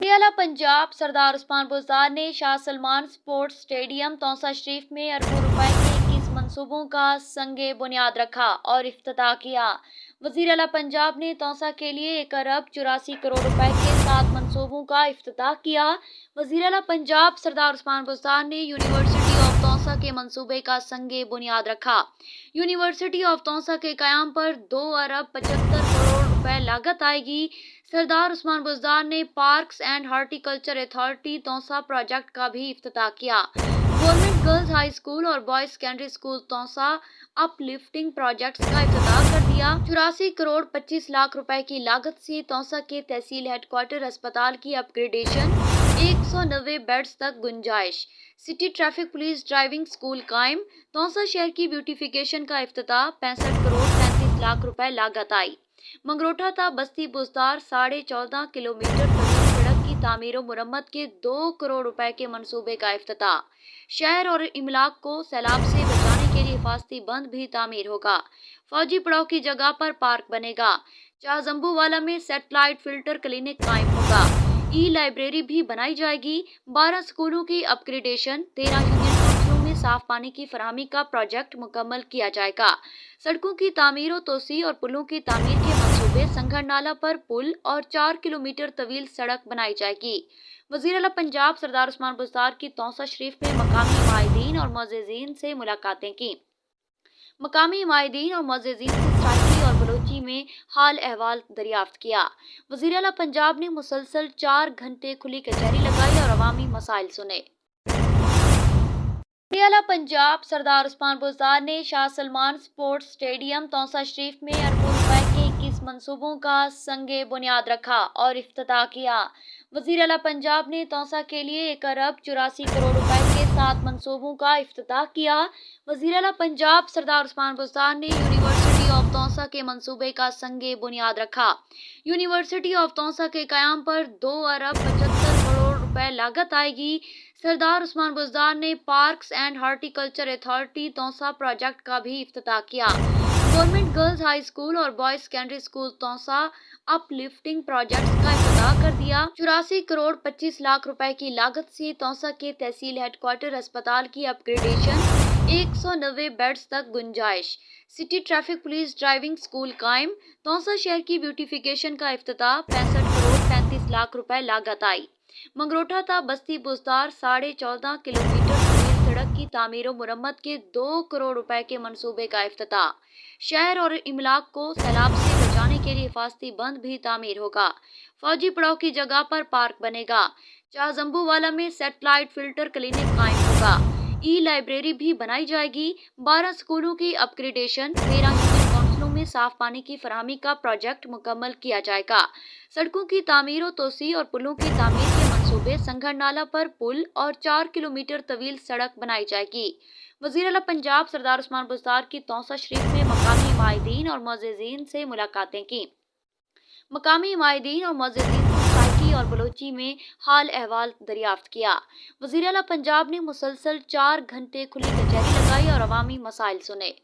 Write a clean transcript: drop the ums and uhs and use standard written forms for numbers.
वज़ीर-ए-आला पंजाब सरदार उस्मान बुज़दार ने Shah Salman sports stadium Taunsa शरीफ में अरबों रुपए के 21 मंसूबों का संगे बुनियाद रखा और इफ्तिताह किया। वज़ीर-ए-आला पंजाब ने तौसा के लिए 1 अरब 84 करोड़ रुपए के 7 मंसूबों का इफ्तिताह किया। वज़ीर-ए-आला पंजाब सरदार उस्मान बुज़दार ने यूनिवर्सिटी ऑफ तौसा के मंसूबे का संगे बुनियाद रखा। यूनिवर्सिटी ऑफ तौसा के क़याम पर 2 अरब 75 करोड़ रुपए लागत आएगी। सरदार उस्मान बुज़दार ने parks and horticulture authority Taunsa project का भी इफ्तिताह किया। गवर्नमेंट गर्ल्स हाई स्कूल और boys secondary school Taunsa uplifting projects का इफ्तिताह कर दिया। 84 करोड़ 25 लाख रुपए की लागत से तौसा के तहसील हेडक्वार्टर अस्पताल की अपग्रेडेशन, 190 बेड्स तक गुंजाइश। City traffic police driving school कायम। तौसा शहर की ब्यूटिफिकेशन का इफ्तिताह, 65 करोड़ 35 लाख रुपए लागत आई। मंगरोठा था बस्ती बुज़दार 14.5 किलोमीटर तवील सड़क की तामीर और मुरम्मत के 2 करोड़ रुपए के मंसूबे का इफ्तिताह। शहर और इमलाक को सैलाब से बचाने के लिए हिफाजती बंद भी तामीर होगा। फौजी पड़ाव की जगह पर पार्क बनेगा। चाजंबूवाला में सैटेलाइट फिल्टर क्लिनिक कायम होगा। ई लाइब्रेरी भी बनाई जाएगी। 12 स्कूलों की अपग्रेडेशन, 13 यूनियन काउंसिलों में साफ पानी की फराहमी का प्रोजेक्ट मुकम्मल किया जाएगा। सड़कों की तामीर और तोसी और पुलों की तामीर के मंसूबे, संघर नाला पर पुल और 4 किलोमीटर तवील सड़क बनाई जाएगी। वज़ीर-ए-आला पंजाब सरदार उस्मान बुज़दार की तौसा शरीफ में मकामी हिमायतीन और मुअज़्ज़िज़ीन से मुलाकातें की। मकामी हिमायतीन और मुअज़्ज़िज़ीन से सराइकी और बलोची में हाल अहवाल दरियाफ्त किया। वज़ीर-ए-आला पंजाब ने मुसलसल 4 घंटे खुली कचहरी लगाई और अवामी मसाइल सुने। वज़ीर-ए-आला पंजाब सरदार उस्मान बुज़दार ने शाह सलमान स्पोर्ट्स स्टेडियम तौसा शरीफ में अरबों रुपए के 21 मंसूबों का संगे बुनियाद रखा और इफ्तिताह किया। वज़ीर-ए-आला पंजाब ने तौसा के लिए 1 अरब 84 करोड़ रुपए के 7 मंसूबों का इफ्तिताह किया। वज़ीर-ए-आला पंजाब सरदार उस्मान बुज़दार ने यूनिवर्सिटी ऑफ तौसा के मंसूबे का संगे बुनियाद रखा। यूनिवर्सिटी ऑफ तौसा के क़याम पर 2 अरब 75 करोड़ रुपए लागत आएगी। सरदार उस्मान बुज़दार ने parks and horticulture authority Taunsa project का भी इफ्तिताह किया। गवर्नमेंट गर्ल्स हाई स्कूल और boys secondary school Taunsa uplifting projects का इफ्तिताह कर दिया। 84 करोड़ 25 लाख रुपए की लागत से तौसा के तहसील हेडक्वार्टर अस्पताल की अपग्रेडेशन, 190 बेड्स तक गुंजाइश। City traffic police driving school कायम। तौसा शहर की ब्यूटिफिकेशन का इफ्तिताह, 65 करोड़ 35 लाख रुपए लागत आई। मंगरोठा था बस्ती बुज़दार 14.5 किलोमीटर तवील सड़क की तामीर और मुरम्मत के 2 करोड़ रुपए के मंसूबे का इफ्तिताह। शहर और इमलाक को सैलाब से बचाने के लिए हिफाजती बंद भी तामीर होगा। फौजी पड़ाव की जगह पर पार्क बनेगा। चाजंबूवाला में सैटेलाइट फिल्टर क्लिनिक कायम होगा। ई लाइब्रेरी भी बनाई जाएगी। 12 स्कूलों की अपग्रेडेशन, 13 यूनियन काउंसिलों में साफ पानी की फराहमी का प्रोजेक्ट मुकम्मल किया जाएगा। सड़कों की तामीर और तोसी और पुलों की तामीर के मंसूबे, संघर नाला पर पुल और 4 किलोमीटर तवील सड़क बनाई जाएगी। वज़ीर-ए-आला पंजाब सरदार उस्मान बुज़दार की तौसा शरीफ में मकामी हिमायतीन और मुअज़्ज़िज़ीन से मुलाकातें की। मकामी हिमायतीन और मुअज़्ज़िज़ीन से सराइकी और बलोची में हाल अहवाल दरियाफ्त किया। वज़ीर-ए-आला पंजाब ने मुसलसल 4 घंटे खुली कचहरी लगाई और अवामी मसाइल सुने।